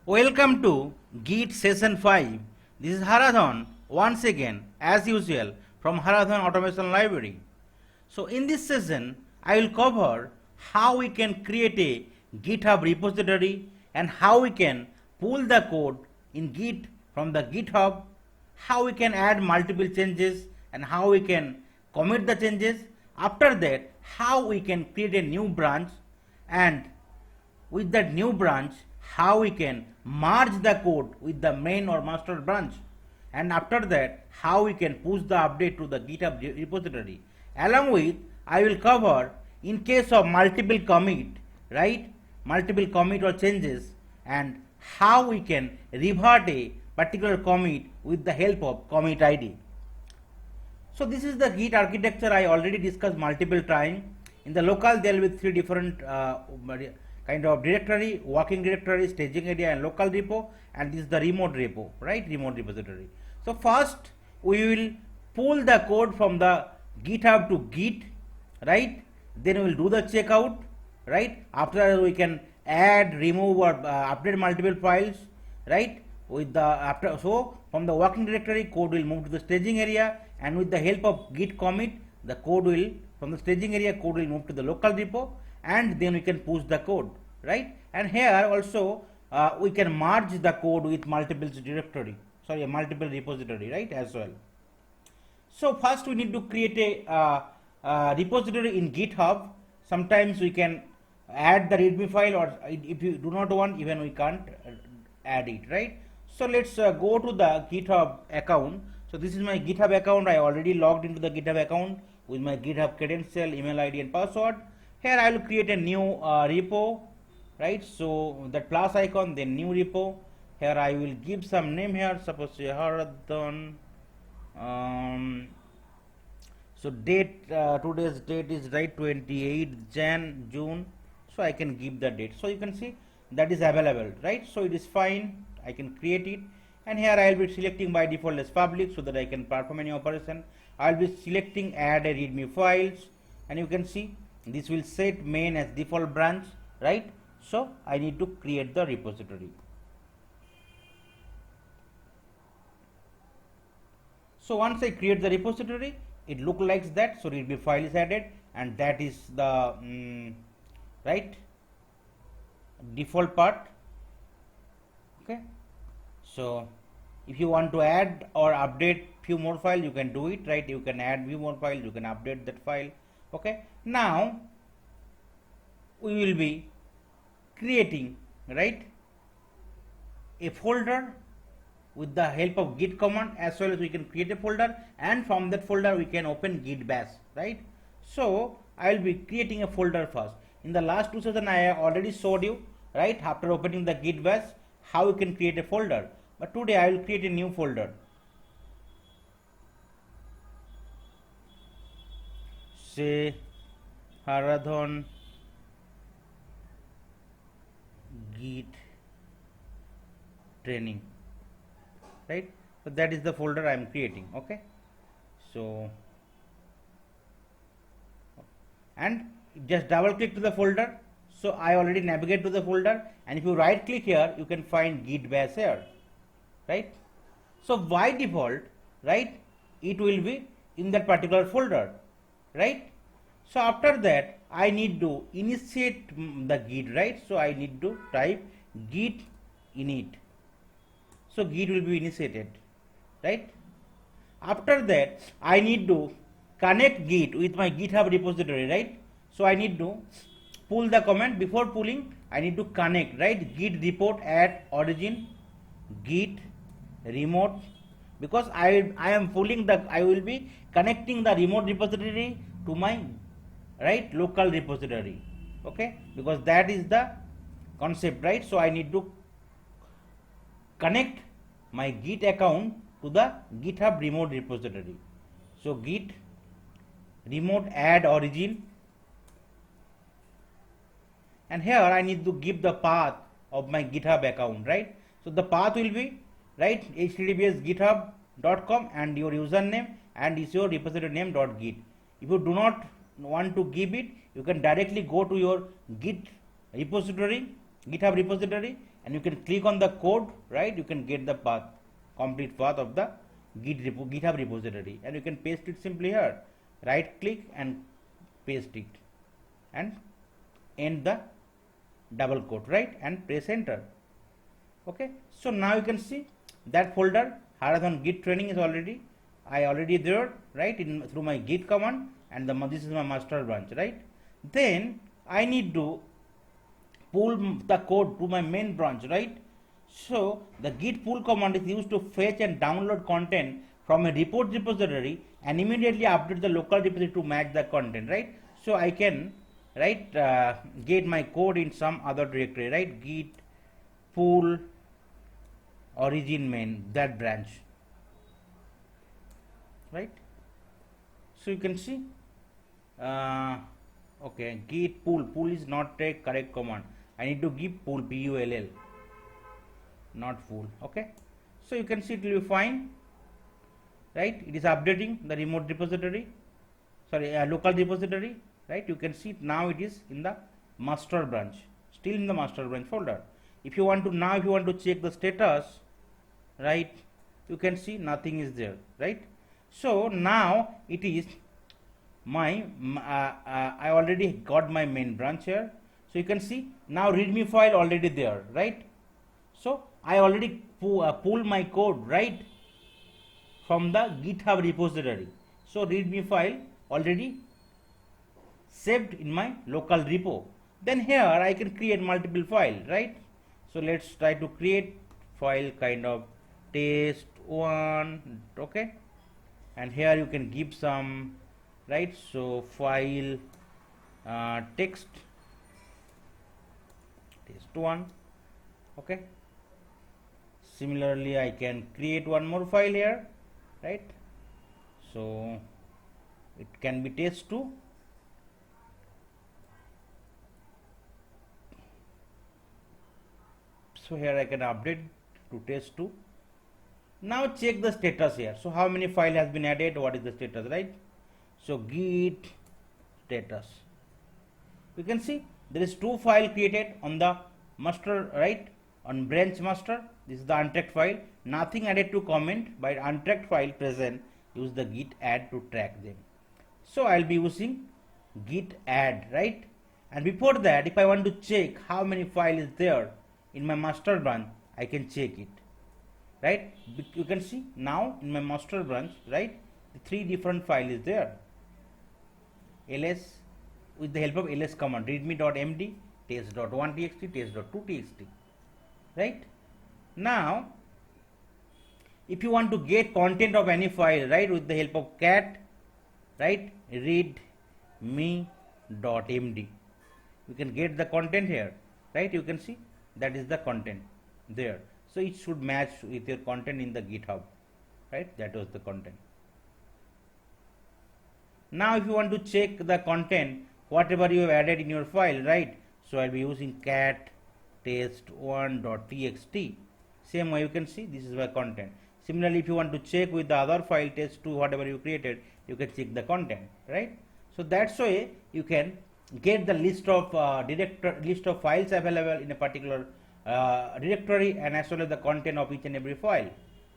Welcome to Git Session 5. This is Haradhan once again, as usual, from Haradhan Automation Library. So, in this session, I will cover how we can create a GitHub repository and how we can pull the code in Git from the GitHub, how we can add multiple changes, and how we can commit the changes. After that, how we can create a new branch, and with that new branch how we can merge the code with the main or master branch, and after that how we can push the update to the GitHub repository. Along with, I will cover in case of multiple commit, right, multiple commit or changes, and how we can revert a particular commit with the help of commit ID. So this is the Git architecture. I already discussed multiple times. In the local, there will be three different kind of directory: working directory, staging area, and local repo. And this is the remote repo, right? Remote repository. So first, we will pull the code from the GitHub to Git, right? Then we will do the checkout, right? After that, we can add, remove, or update multiple files, right? With the after, so from the working directory, code will move to the staging area, and with the help of git commit, the code will, from the staging area, code will move to the local repo, and then we can push the code, right? And here also we can merge the code with multiple directory, sorry, multiple repository, right, as well. So first we need to create a repository in GitHub. Sometimes we can add the readme file, or if you do not want, even we can't add it, right? So let's go to the GitHub account. So this is my GitHub account. I already logged into the GitHub account with my GitHub credential, email ID, and password. Here I will create a new repo, right? So that plus icon, then new repo. Here I will give some name here. Suppose Haradhan. So date, today's date is right 28 June. So I can give the date. So you can see that is available, right? So it is fine. I can create it, and here I will be selecting by default as public so that I can perform any operation. I will be selecting add a readme files, and you can see this will set main as default branch, right? So I need to create the repository. So once I create the repository, it looks like that. So readme file is added, and that is the right default part. Okay, so if you want to add or update few more files, you can do it, right? You can add few more files, you can update that file. Okay, now we will be creating, right, a folder with the help of git command, as well as we can create a folder, and from that folder we can open git bash, right? So I will be creating a folder first. In the last two sessions I have already showed you, right, after opening the git bash, how you can create a folder. But today I will create a new folder. Say Haradhan Git training, right? So that is the folder I am creating. Okay, so and just double click to the folder. So I already navigate to the folder, and if you right click here, you can find git bash here, right? So by default, right, it will be in that particular folder, right? So after that I need to initiate the git, right? So I need to type git init. So git will be initiated, right? After that I need to connect git with my GitHub repository, right? So I need to pull the command. Before pulling, I need to connect, right? Git report at origin git remote, because I am pulling the, I will be connecting the remote repository to my, right, local repository. Okay, because that is the concept, right? So I need to connect my git account to the GitHub remote repository. So git remote add origin, and here I need to give the path of my GitHub account, right? So the path will be, right, https github.com, and your username and is your repository name .git. If you do not want to give it, you can directly go to your git repository, GitHub repository, and you can click on the code, right? You can get the path, complete path of the GitHub repository, and you can paste it simply here. Right click and paste it, and end the double quote, right, and press enter. Okay, so now you can see that folder Harathon Git training is already there, right, in through my git command, and this is my master branch, right? Then I need to pull the code to my main branch, right? So the git pull command is used to fetch and download content from a report repository and immediately update the local repository to match the content, right? So I can, right, get my code in some other directory, right? Git pull origin main, that branch, right? So you can see, okay, git pull is not a correct command. I need to give pull, pull, not pull. Okay, so you can see it will be fine, right? It is updating the remote repository, sorry, local repository, right? You can see it now, it is in the master branch, still in the master branch folder. If you want to check the status, right, you can see nothing is there, right? So now it is my I already got my main branch here. So you can see now readme file already there, right? So I already pull my code, right, from the GitHub repository. So readme file already saved in my local repo. Then here I can create multiple file, right? So let's try to create file kind of test1, okay, and here you can give some, right? So file text test1, okay. Similarly I can create one more file here, right? So it can be test2, so here I can update to test2. Now check the status here. So how many file has been added, what is the status, right? So git status, you can see there is 2 file created on the master, right, on branch master. This is the untracked file, nothing added to comment, but untracked file present, use the git add to track them. So I'll be using git add, right? And before that, if I want to check how many file is there in my master branch, I can check it, right? You can see now in my master branch, right, the 3 different file is there. ls, with the help of ls command, readme.md, test.1txt, test.2txt, right? Now if you want to get content of any file, right, with the help of cat, right, readme.md, you can get the content here, right? You can see that is the content there. So it should match with your content in the GitHub, right? That was the content. Now if you want to check the content, whatever you have added in your file, right? So I'll be using cat test1.txt. Same way you can see this is my content. Similarly, if you want to check with the other file test2, whatever you created, you can check the content, right? So that's way you can get the list of list of files available in a particular directory, and as well as the content of each and every file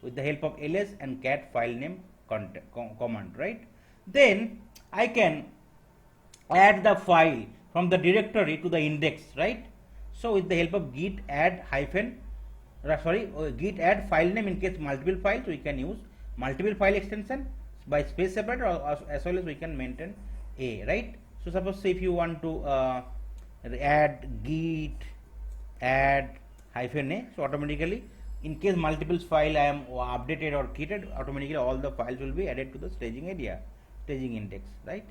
with the help of ls and cat file name command, right? Then I can add the file from the directory to the index, right? So with the help of git add git add file name, in case multiple files, we can use multiple file extension by space separator, or as well as we can maintain a, right? So suppose if you want to add git add -a, so automatically in case multiple file I am updated or created, automatically all the files will be added to the staging area, staging index, right?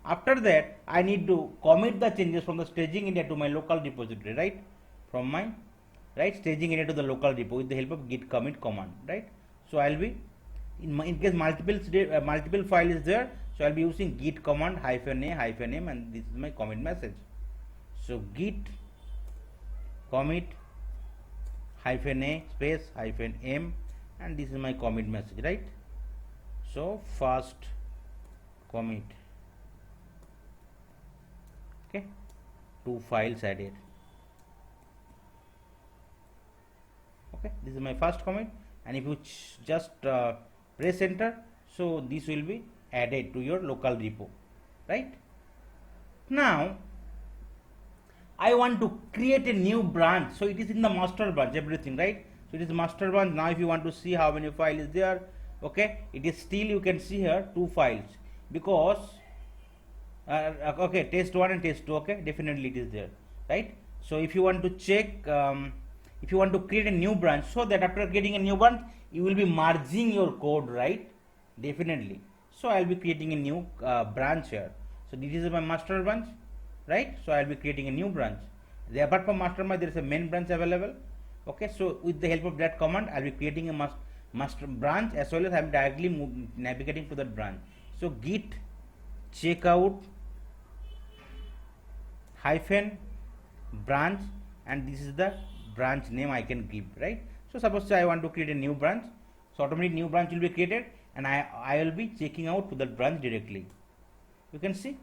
After that I need to commit the changes from the staging area to my local repository, right? From my staging area to the local repo with the help of git commit command, right? So I'll be in case multiple file is there, so I'll be using git command -a -m, and this is my commit message. So git commit -a space -m, and this is my commit message, right? So first commit, okay, 2 files added. Okay, this is my first commit, and if you just press enter, so this will be added to your local repo, right? Now I want to create a new branch, so it is in the master branch, everything, right? So it is master branch. Now if you want to see how many file is there, okay, it is still, you can see here 2 files, because okay, test 1 and test 2, okay, definitely it is there, right? So if you want to check, if you want to create a new branch, so that after creating a new branch you will be merging your code, right? Definitely. So I will be creating a new branch here. So this is my master branch, right? So I will be creating a new branch. Apart from master branch, there is a main branch available. Okay, so with the help of that command, I will be creating a master branch, as well as I am directly navigating to that branch. So git checkout hyphen branch, and this is the branch name I can give, right? So suppose I want to create a new branch, so automatically new branch will be created, and I will be checking out to that branch directly. You can see,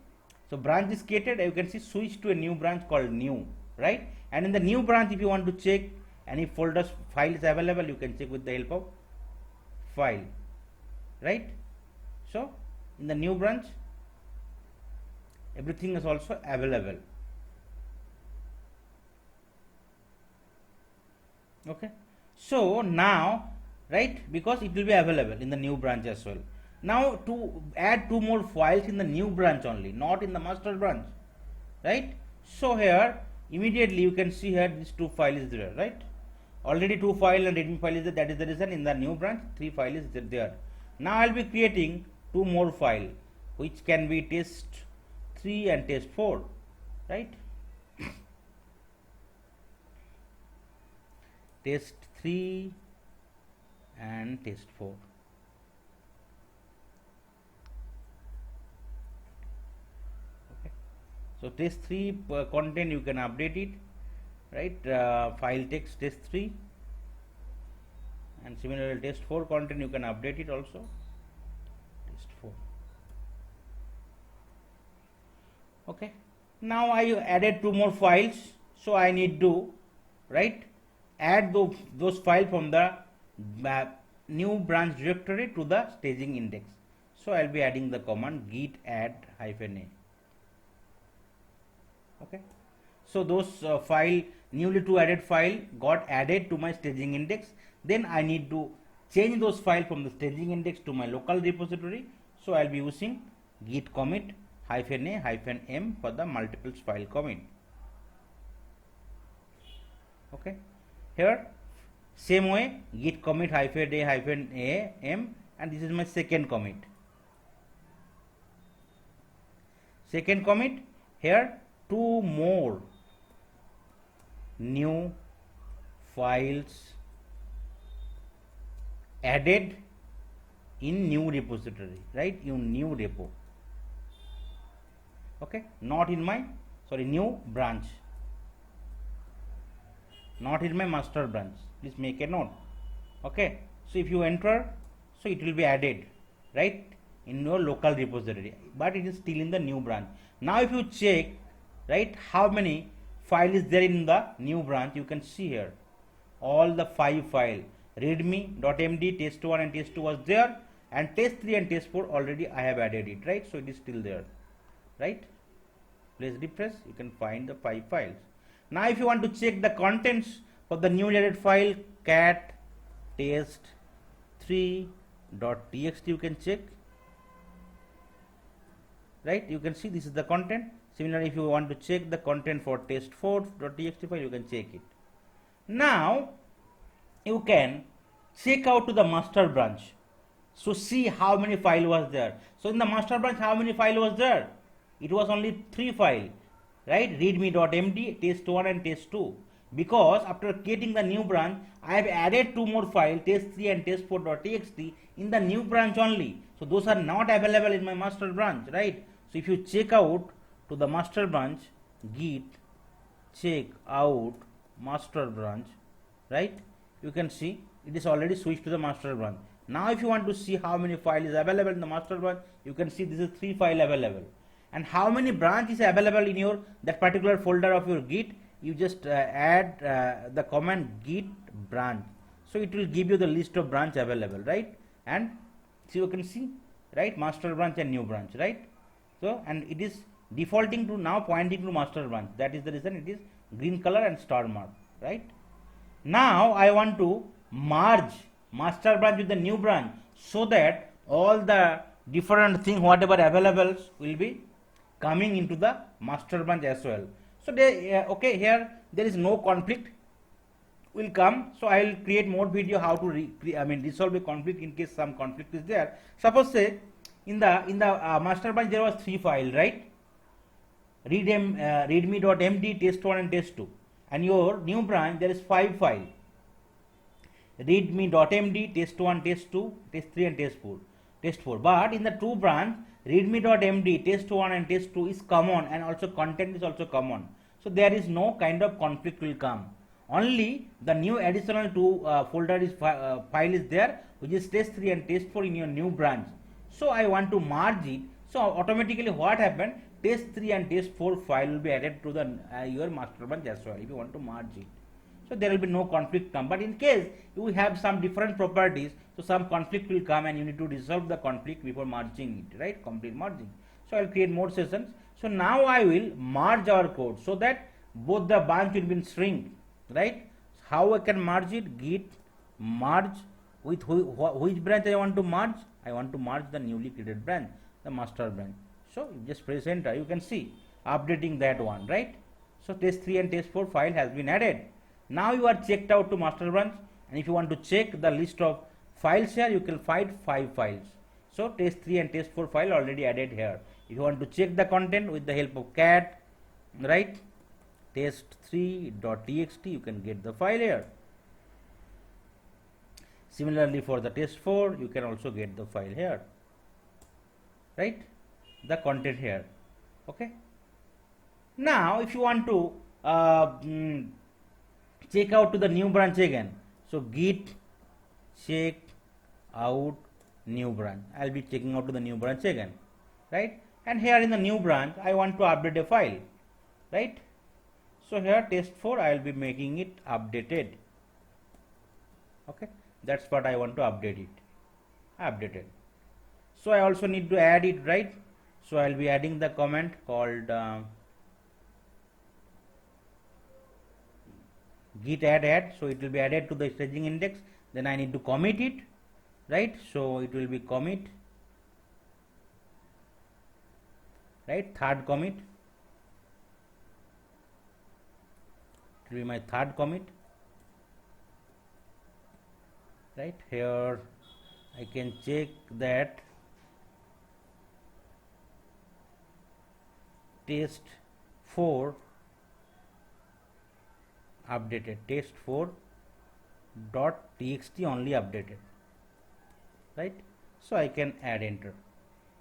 so branch is created. You can see switch to a new branch called new, right? And in the new branch, if you want to check any folders file is available, you can check with the help of file, right? So in the new branch, everything is also available. Okay, so now, right, because it will be available in the new branch as well. Now to add 2 more files in the new branch only, not in the master branch, right? So here immediately you can see here these 2 files is there, right? Already 2 file and readme file is there. That is the reason in the new branch 3 files is there. Now I will be creating 2 more file, which can be test 3 and test 4, right? Test 3 and test 4. Okay, so test 3 content you can update it, right? File text test 3, and similarly test 4 content you can update it also, test 4. Okay, now I added 2 more files, so I need to, right, add those files from the new branch directory to the staging index. So I will be adding the command git add -a. Okay, so those newly to added file got added to my staging index. Then I need to change those files from the staging index to my local repository. So I will be using git commit -a-m for the multiples file commit. Okay, here same way git commit -a-m, and this is my second commit. Second commit, here 2 more new files added in new repository, right? In new repo. Okay, not in my new branch, not in my master branch. Please make a note. Okay, so if you enter, so it will be added, right, in your local repository, but it is still in the new branch. Now if you check, right, how many file is there in the new branch, you can see here all the 5 file readme.md test1 and test2 was there, and test3 and test4 already I have added it, right? So it is still there, right? Please refresh, you can find the 5 files. Now if you want to check the contents for the newly added file cat test3.txt, you can check, right? You can see this is the content. Similarly, if you want to check the content for test4.txt file, you can check it. Now you can check out to the master branch, so see how many file was there. So in the master branch, how many file was there? It was only 3 file, right? readme.md test1 and test2, because after creating the new branch I have added 2 more files, test3 and test4.txt, in the new branch only. So those are not available in my master branch, right? So if you check out to the master branch, git check out master branch, right, you can see it is already switched to the master branch. Now if you want to see how many files is available in the master branch, you can see this is 3 file available, and how many branch is available in your that particular folder of your git. You just add the command git branch. So it will give you the list of branch available, right? And so you can see, right, master branch and new branch, right? So and it is defaulting to now pointing to master branch. That is the reason it is green color and star mark, right? Now I want to merge master branch with the new branch so that all the different thing whatever available will be coming into the master branch as well. So they, okay, here there is no conflict will come. So I will create more video how to resolve a conflict in case some conflict is there. Suppose say in the master branch there was 3 file, right? Readme.md, test1 and test2, and your new branch there is 5 file, readme.md, test1, test2, test3 and test4. But in the two branch readme.md, test1 and test2 is common and also content is also common. So there is no kind of conflict will come. Only the new additional two folder is file is there, which is test3 and test4 in your new branch. So I want to merge it. So automatically what happened? Test3 and test4 file will be added to the your master branch as well if you want to merge it. So there will be no conflict come. But in case you have some different properties, so some conflict will come and you need to resolve the conflict before merging it, right? Complete merging. So I will create more sessions. So now I will merge our code so that both the branch will be in shrink, right? How I can merge it? Git merge with which branch I want to merge? I want to merge the newly created branch, the master branch. So you just press enter, you can see updating that one, right? So test3 and test4 file has been added. Now you are checked out to master branch, and if you want to check the list of files here, you can find 5 files. So test3 and test4 file already added here. If you want to check the content with the help of cat, right, test3.txt, you can get the file here. Similarly for the test4, you can also get the file here, right, the content here. Okay. Now if you want to check out to the new branch again, so git check out new branch, I will be checking out to the new branch again, right? And here in the new branch I want to update a file, right? So here test4 I will be making it updated. Okay, that's what I want to update it, updated. So I also need to add it, right? So I will be adding the comment called git add, so it will be added to the staging index. Then I need to commit it, right? So it will be commit, right, third commit, it will be my third commit, right? Here I can check that test4 updated, test4.txt only updated, right? So I can add enter.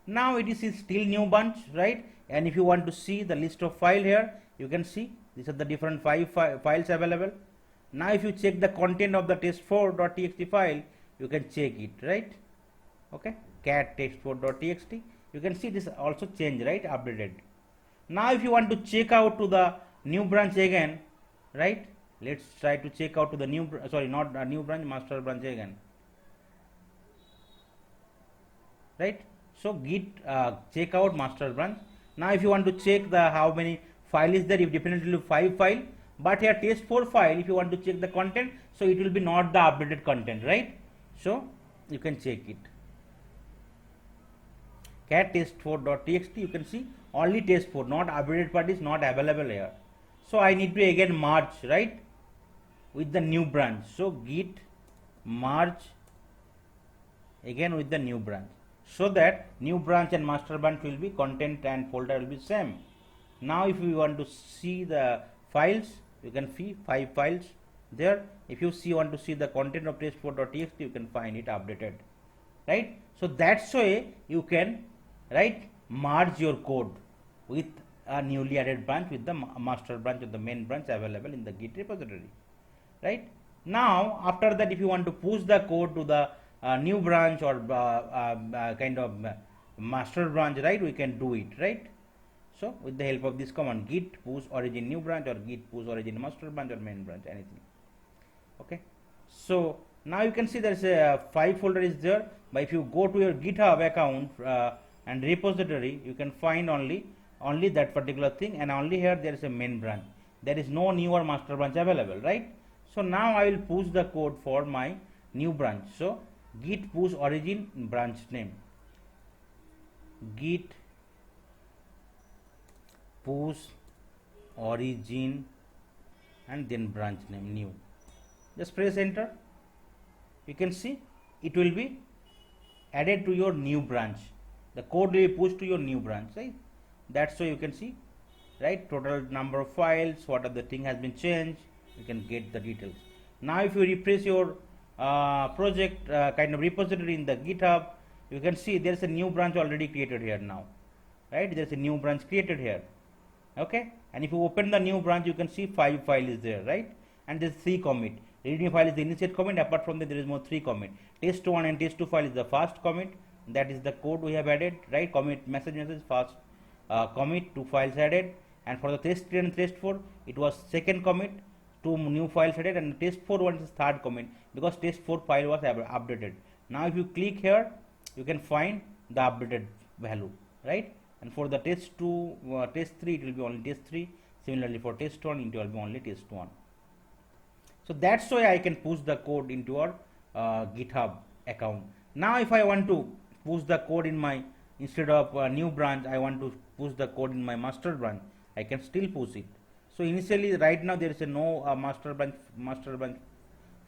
Now it is still new bunch, right? And if you want to see the list of file here, you can see these are the different 5 files available. Now if you check the content of the test4.txt file, you can check it, right? Okay, cat test4.txt, you can see this also changed, right, updated. Now if you want to check out to the new branch again, right, let's try to check out to the new, sorry, not a new branch, master branch again, right? So git check out master branch. Now if you want to check the how many file is there, if definitely 5 file, but here test4 file, if you want to check the content, so it will be not the updated content, right? So you can check it, cat test4.txt, you can see only test4, not updated part is not available here. So I need to again merge, right, with the new branch. So git merge again with the new branch, so that new branch and master branch will be content and folder will be same. Now if you want to see the files, you can see 5 files there. If you want to see the content of test4.txt, you can find it updated, right? So that's why you can, right, merge your code with a newly added branch with the master branch or the main branch available in the Git repository, right? Now after that, if you want to push the code to the new branch or kind of master branch, right, we can do it, right? So with the help of this command, git push origin new branch or git push origin master branch or main branch, anything. Okay, so Now you can see there is a 5 folder is there, but if you go to your GitHub account and repository, you can find only that particular thing, and only here there is a main branch. There is no new or master branch available, right? So now I will push the code for my new branch. So git push origin branch name, git push origin, and then branch name new. Just press enter. You can see it will be added to your new branch. The code will be pushed to your new branch, right? That's so you can see, right? Total number of files, what are the thing has been changed. You can get the details. Now if you refresh your project kind of repository in the GitHub, you can see there is a new branch already created here now, right? There is a new branch created here, okay? And if you open the new branch, you can see 5 file is there, right? And there is 3 commit. Readme file is the initiate commit. Apart from that, there is more 3 commit. Test1 and test2 file is the first commit. That is the code we have added, right? Commit message first commit, 2 files added. And for the test3 and test4, it was second commit, 2 new files added, and test4 one is third commit because test4 file was updated. Now if you click here, you can find the updated value, right? And for the test2, test3, it will be only test3. Similarly for test1, it will be only test1. So that's why I can push the code into our GitHub account. Now if I want to push the code in my, instead of new branch, I want to push the code in my master branch, I can still push it. So initially right now there is a no master branch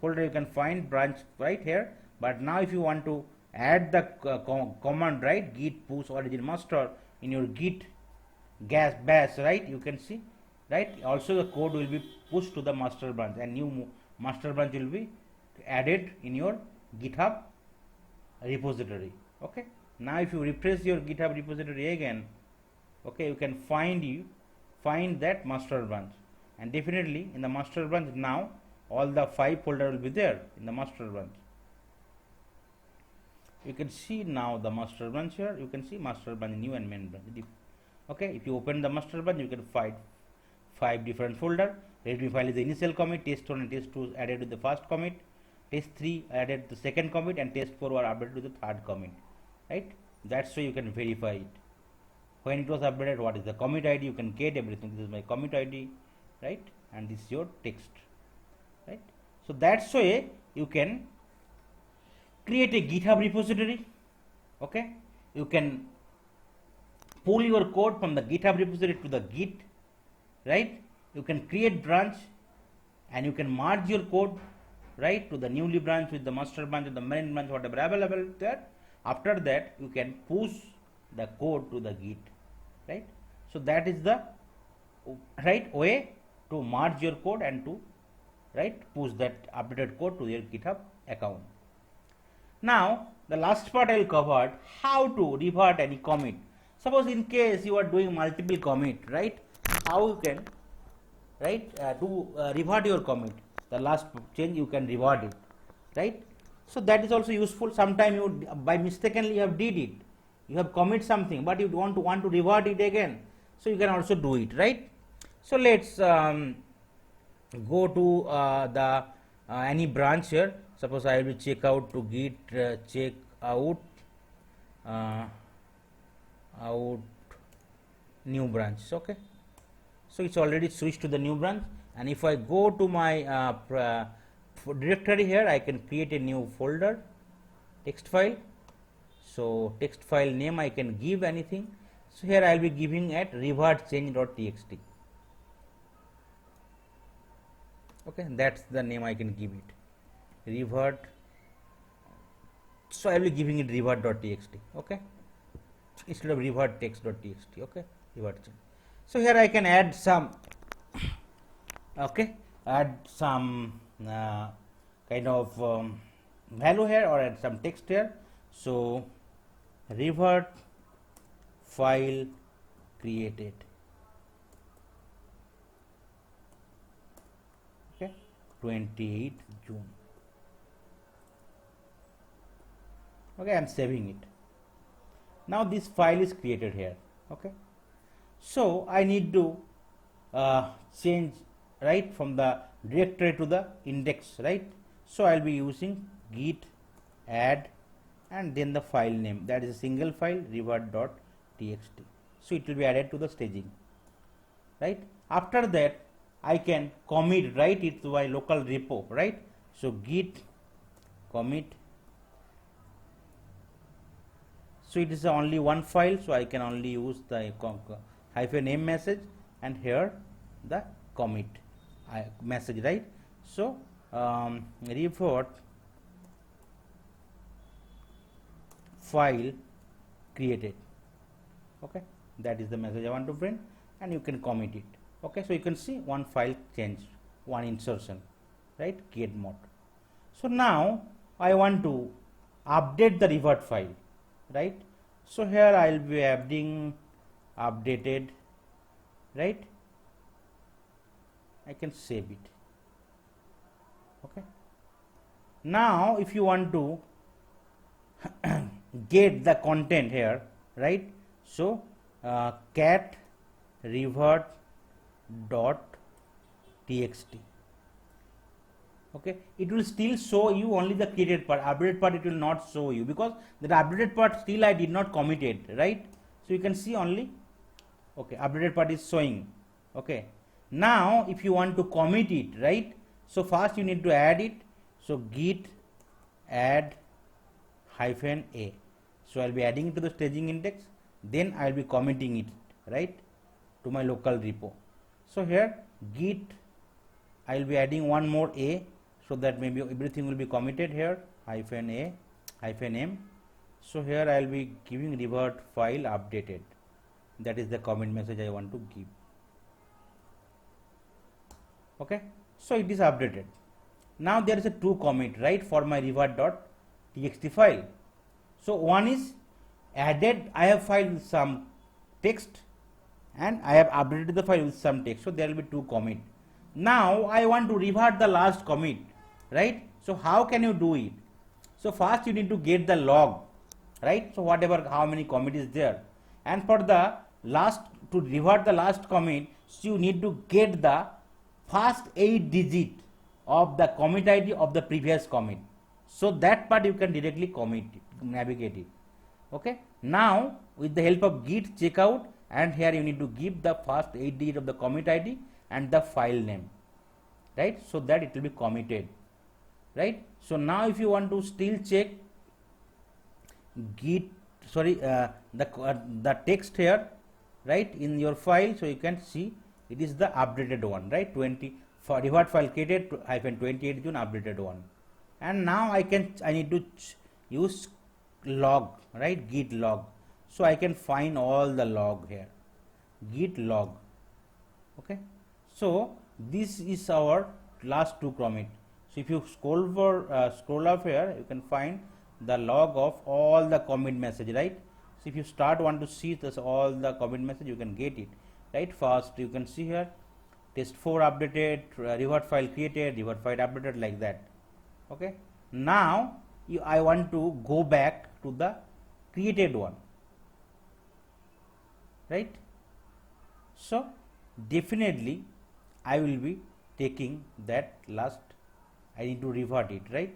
folder. You can find branch right here, but now if you want to add the command, right, git push origin master in your git bash, right, you can see, right, also the code will be pushed to the master branch, and new master branch will be added in your GitHub repository. Okay, now if you refresh your GitHub repository again, okay, you can find that master branch, and definitely in the master branch now all the 5 folder will be there in the master branch. You can see now the master branch here. You can see master branch new and main branch. Okay, if you open the master branch, you can find 5 different folder. Readme file is the initial commit, test1 and test2 added with the first commit, test3 added the second commit, and test4 were updated with the third commit, right? That's why you can verify it. When it was updated, what is the commit ID, you can get everything. This is my commit ID, right? And this is your text, right? So that's why you can create a GitHub repository. Okay, you can pull your code from the GitHub repository to the Git, right? You can create branch, and you can merge your code, right, to the newly branch with the master branch, with the main branch, whatever available there. After that, you can push the code to the Git, right? So that is the right way to merge your code and to, right, push that updated code to your GitHub account. Now the last part I will cover, how to revert any commit. Suppose in case you are doing multiple commit, right, how you can, right, revert your commit. The last change you can revert it, right? So that is also useful. Sometime you by mistakenly you have did it, you have commit something, but you want to revert it again, so you can also do it, right? So let's go to the any branch here. Suppose I will check out to git check out new branch. Okay, so it's already switched to the new branch, and if I go to my directory here, I can create a new folder, text file. So text file name I can give anything. So here I will be giving at revert change.txt. Okay, that's the name I can give it, revert. So I will be giving it revert.txt. Okay, instead of revert text.txt. Okay, revert change. So here I can add some, okay, add some kind of value here, or add some text here. So revert file created. Okay, 28th June. Okay, I am saving it. Now this file is created here. Okay, so I need to change, right, from the directory to the index, right? So I'll be using git add and then the file name, that is a single file revert.txt. So it will be added to the staging, right? After that I can commit, write it to my local repo, right? So git commit. So it is only one file, so I can only use the -m message and here the commit message, right? So revert file created, okay, that is the message I want to print, and you can commit it. Okay, so you can see one file changed, one insertion, right? Create mode. So now I want to update the revert file, right? So here I will be adding updated, right? I can save it. Okay, now if you want to get the content here, right? So cat revert dot txt. Okay, it will still show you only the created part, updated part it will not show you, because that updated part still I did not commit it, right? So you can see only, okay, updated part is showing. Okay, now if you want to commit it, right? So first you need to add it. So git add -a. So I'll be adding it to the staging index, then I'll be committing it, right, to my local repo. So here git, I'll be adding one more a, so that maybe everything will be committed here, -a -m. So here I'll be giving revert file updated, that is the commit message I want to give. Okay, so it is updated. Now there is a two commit, right, for my revert.txt file. So one is added, I have file with some text, and I have updated the file with some text, so there will be two commit. Now I want to revert the last commit, right? So how can you do it? So first you need to get the log, right? So whatever, how many commit is there, and for the last, to revert the last commit, so you need to get the first 8 digit of the commit ID of the previous commit. So that part you can directly commit it, navigate it. Okay, now with the help of git checkout, and here you need to give the first 8 digit of the commit ID and the file name, right? So that it will be committed, right? So now if you want to still check git, the text here, right, in your file, so you can see it is the updated one, right? 20 for revert file created -28 June updated one. And now I need to use log, right? Git log. So I can find all the log here, git log. Okay, so this is our last two commit. So if you scroll up here, you can find the log of all the commit message, right? So if you want to see this all the commit message, you can get it, right? First you can see here test4 updated, revert file created, revert file updated, like that. Okay, now I want to go back to the created one, right? So definitely I will be taking that last, I need to revert it, right?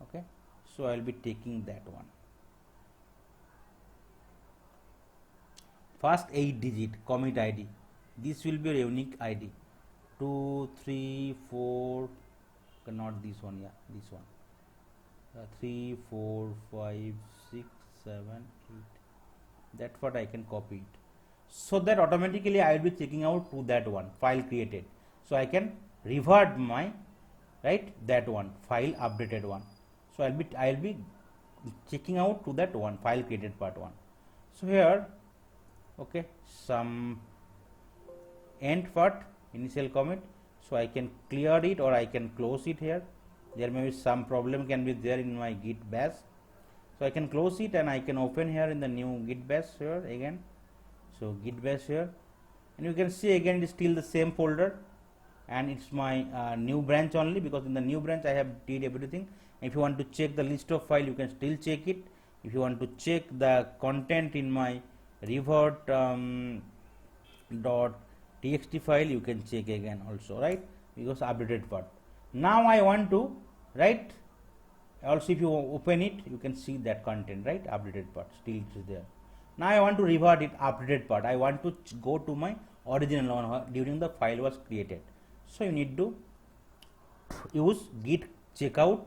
Okay, so I will be taking that one. First 8 digit commit ID, this will be a unique ID, 2 3 4, not this one, yeah, this one, 3 4 5 6 7 8, that's what I can copy it, so that automatically I will be checking out to that one file created, so I can revert my, right, that one file updated one. So I'll be checking out to that one file created part one. So here, okay, some end part initial commit, so I can clear it or I can close it here. There may be some problem can be there in my git bash, so I can close it and I can open here in the new git bash here again. So git bash here, and you can see again it is still the same folder, and it's my new branch only, because in the new branch I have did everything. If you want to check the list of file, you can still check it. If you want to check the content in my revert dot txt file, you can check again also, right, because updated part. Now I want to, right, also if you open it you can see that content, right, updated part still it is there. Now I want to revert it updated part, I want to go to my original one during the file was created. So you need to use git checkout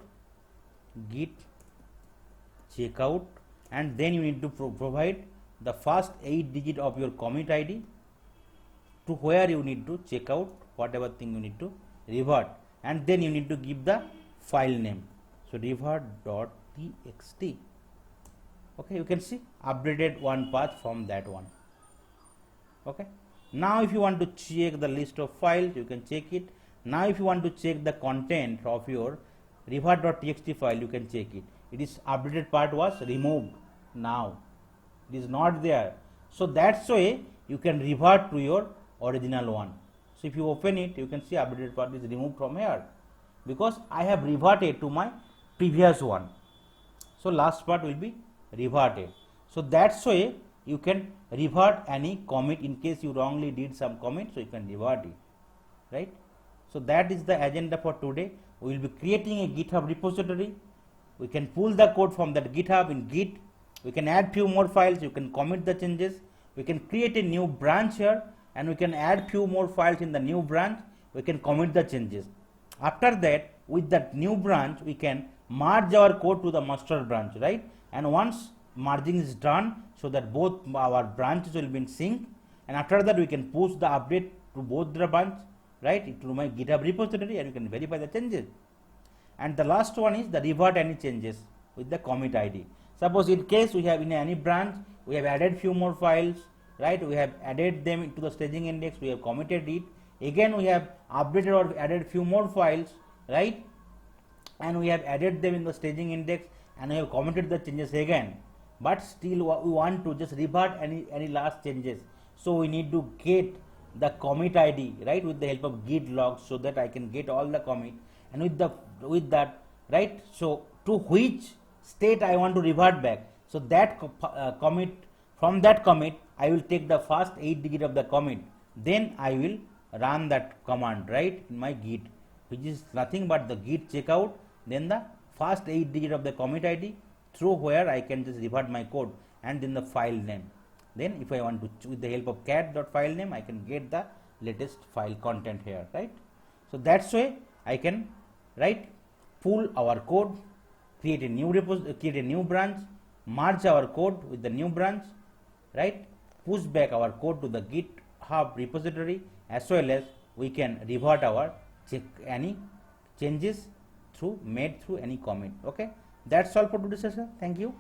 and then you need to provide the first 8 digit of your commit id to where you need to check out whatever thing you need to revert, and then you need to give the file name. So revert.txt. Okay, you can see updated one path from that one. Okay, now if you want to check the list of files you can check it. Now if you want to check the content of your revert.txt file you can check it. It is updated part was removed, now it is not there. So that's why you can revert to your original one. So if you open it you can see updated part is removed from here because I have reverted to my previous one. So last part will be reverted. So that's why you can revert any commit in case you wrongly did some commit, so you can revert it, right? So that is the agenda for today. We will be creating a GitHub repository. We can pull the code from that GitHub in Git. We can add few more files. You can commit the changes. We can create a new branch here and we can add few more files in the new branch. We can commit the changes. After that, with that new branch, we can merge our code to the master branch, right? And once merging is done, so that both our branches will be in sync, and after that we can push the update to both the branch, right, to my GitHub repository, and you can verify the changes. And the last one is the revert any changes with the commit ID. Suppose in case we have in any branch we have added few more files, right, we have added them into the staging index, we have committed it, again we have updated or added few more files, right, and we have added them in the staging index and we have committed the changes again, but still we want to just revert any last changes. So we need to get the commit ID, right, with the help of git log, so that I can get all the commit, and with that, right, so to which state I want to revert back. So that commit, from that commit I will take the first 8 digit of the commit, then I will run that command, right, in my git, which is nothing but the git checkout, then the first 8 digit of the commit ID, through where I can just revert my code, and then the file name. Then if I want to, with the help of cat.filename, I can get the latest file content here, right? So that's why I can, right, pull our code, create a new branch, merge our code with the new branch, right, push back our code to the GitHub repository, as well as we can revert our any changes made through any commit. Okay, that's all for today's session. Thank you.